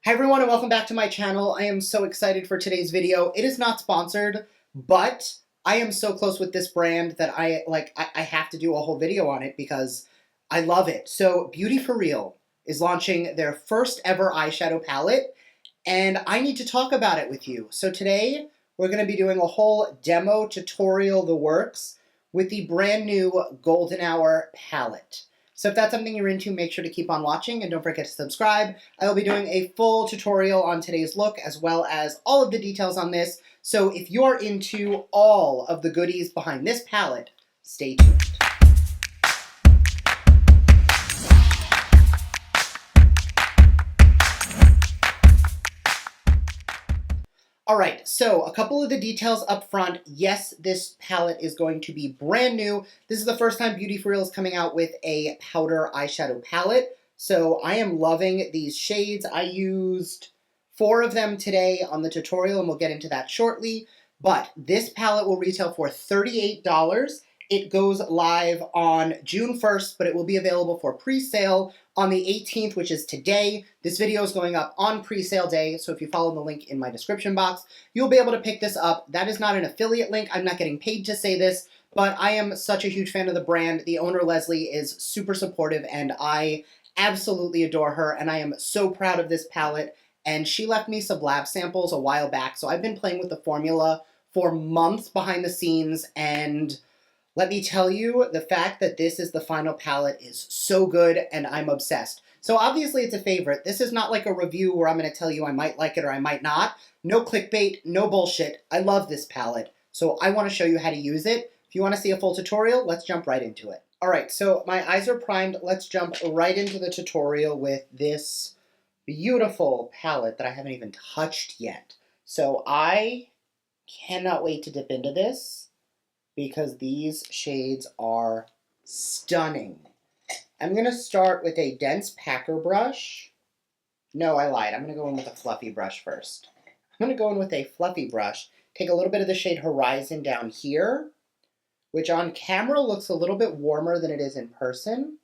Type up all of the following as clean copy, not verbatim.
Hi everyone and welcome back to my channel. I am so excited for today's video. It is not sponsored, but I am so close with this brand that I have to do a whole video on it because I love it. So BeautyForReal is launching their first ever eyeshadow palette and I need to talk about it with you. So today we're going to be doing a whole demo tutorial, the works, with the brand new Golden Hour palette. So if that's something you're into, make sure to keep on watching and don't forget to subscribe. I will be doing a full tutorial on today's look as well as all of the details on this. So if you're into all of the goodies behind this palette, stay tuned. Alright, so a couple of the details up front. Yes, this palette is going to be brand new. This is the first time BeautyForReal is coming out with a powder eyeshadow palette. So I am loving these shades. I used 4 of them today on the tutorial and we'll get into that shortly. But this palette will retail for $38. It goes live on June 1st, but it will be available for pre-sale on the 18th, which is today. This video is going up on pre-sale day, so if you follow the link in my description box, you'll be able to pick this up. That is not an affiliate link. I'm not getting paid to say this, but I am such a huge fan of the brand. The owner, Leslie, is super supportive, and I absolutely adore her, and I am so proud of this palette. And she left me some lab samples a while back, so I've been playing with the formula for months behind the scenes, and let me tell you, the fact that this is the final palette is so good, and I'm obsessed. So obviously it's a favorite. This is not like a review where I'm going to tell you I might like it or I might not. No clickbait, no bullshit. I love this palette, so I want to show you how to use it. If you want to see a full tutorial, let's jump right into it. Alright, so my eyes are primed. Let's jump right into the tutorial with this beautiful palette that I haven't even touched yet. So I cannot wait to dip into this, because these shades are stunning. I'm going to start with a dense packer brush. No, I lied. I'm going to go in with a fluffy brush first. I'm going to go in with a fluffy brush, take a little bit of the shade Horizon down here, which on camera looks a little bit warmer than it is in person.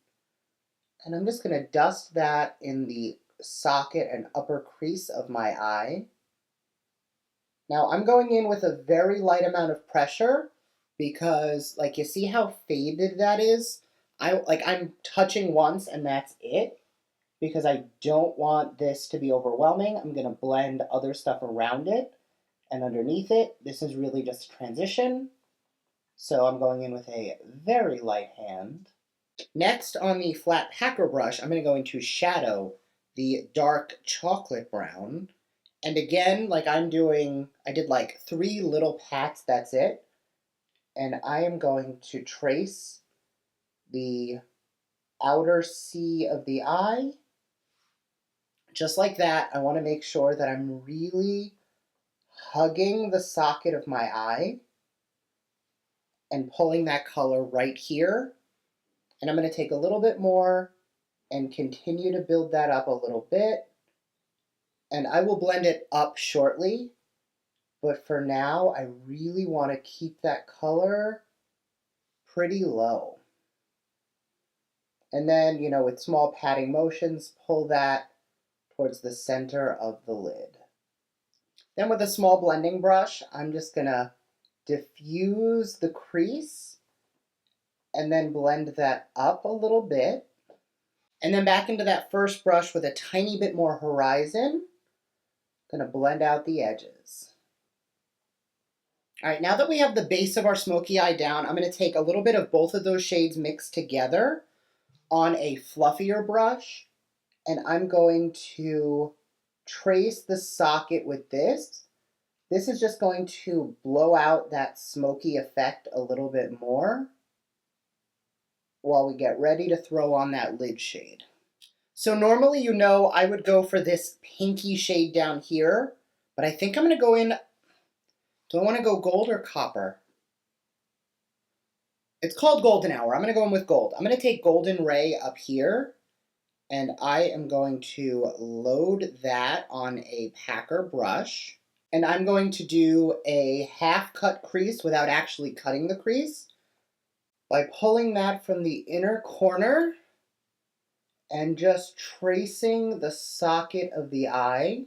And I'm just going to dust that in the socket and upper crease of my eye. Now I'm going in with a very light amount of pressure, because like you see how faded that is? I'm touching once and that's it, because I don't want this to be overwhelming. I'm going to blend other stuff around it and underneath it. This is really just a transition. So I'm going in with a very light hand. Next, on the flat packer brush, I'm going to go into shadow the dark chocolate brown. And again, like I did like 3 little pats, that's it. And I am going to trace the outer C of the eye. Just like that. I want to make sure that I'm really hugging the socket of my eye and pulling that color right here. And I'm going to take a little bit more and continue to build that up a little bit. And I will blend it up shortly. But for now, I really want to keep that color pretty low. And then, with small patting motions, pull that towards the center of the lid. Then with a small blending brush, I'm just going to diffuse the crease and then blend that up a little bit. And then back into that first brush with a tiny bit more horizon. Going to blend out the edges. All right, now that we have the base of our smoky eye down, I'm going to take a little bit of both of those shades mixed together on a fluffier brush, and I'm going to trace the socket with this. This is just going to blow out that smoky effect a little bit more while we get ready to throw on that lid shade. So normally, I would go for this pinky shade down here, but I think I'm going to go in. Do I want to go gold or copper? It's called Golden Hour. I'm going to go in with gold. I'm going to take Golden Ray up here, and I am going to load that on a packer brush. And I'm going to do a half cut crease without actually cutting the crease by pulling that from the inner corner and just tracing the socket of the eye.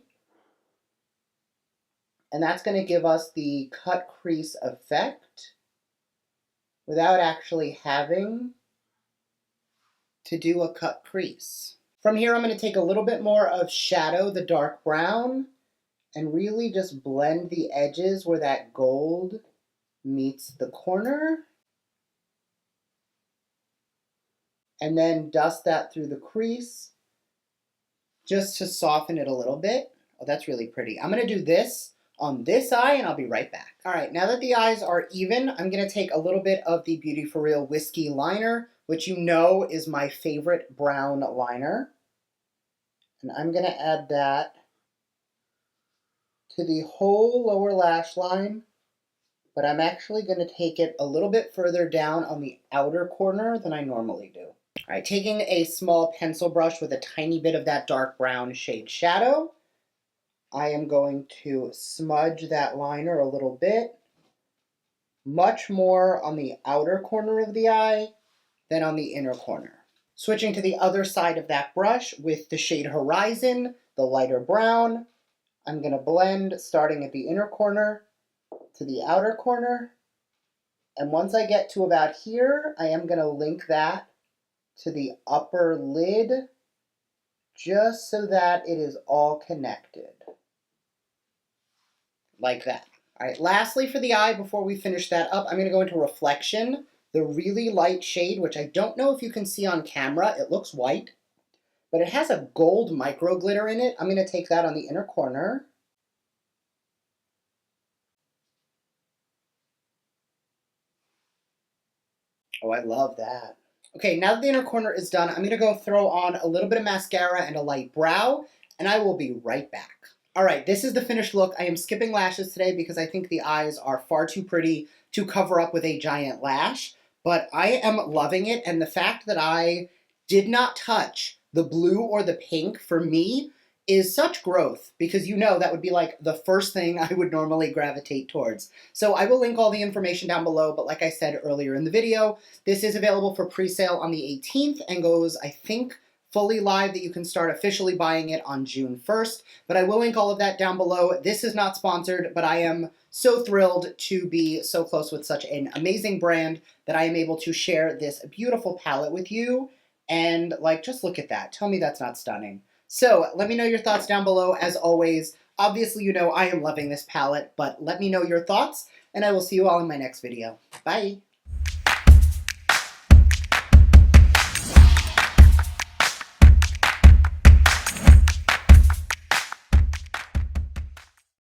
And that's going to give us the cut crease effect without actually having to do a cut crease. From here, I'm going to take a little bit more of shadow, the dark brown, and really just blend the edges where that gold meets the corner. And then dust that through the crease just to soften it a little bit. Oh, that's really pretty. I'm going to do this on this eye and I'll be right back. All right, now that the eyes are even, I'm going to take a little bit of the Beauty For Real Whiskey Liner, which you know is my favorite brown liner. And I'm going to add that to the whole lower lash line, but I'm actually going to take it a little bit further down on the outer corner than I normally do. All right, taking a small pencil brush with a tiny bit of that dark brown shade shadow, I am going to smudge that liner a little bit, much more on the outer corner of the eye than on the inner corner. Switching to the other side of that brush with the shade Horizon, the lighter brown, I'm going to blend starting at the inner corner to the outer corner. And once I get to about here, I am going to link that to the upper lid just so that it is all connected. Like that. All right, lastly for the eye, before we finish that up, I'm going to go into Reflection, the really light shade, which I don't know if you can see on camera. It looks white, but it has a gold micro glitter in it. I'm going to take that on the inner corner. Oh, I love that. Okay, now that the inner corner is done, I'm going to go throw on a little bit of mascara and a light brow, and I will be right back. All right, this is the finished look. I am skipping lashes today because I think the eyes are far too pretty to cover up with a giant lash, but I am loving it, and the fact that I did not touch the blue or the pink for me is such growth, because you know that would be like the first thing I would normally gravitate towards. So I will link all the information down below, but like I said earlier in the video, this is available for pre-sale on the 18th and goes, I think, fully live that you can start officially buying it on June 1st, but I will link all of that down below. This is not sponsored, but I am so thrilled to be so close with such an amazing brand that I am able to share this beautiful palette with you. And like, just look at that. Tell me that's not stunning. So let me know your thoughts down below. As always, obviously you know I am loving this palette, but let me know your thoughts, and I will see you all in my next video. Bye!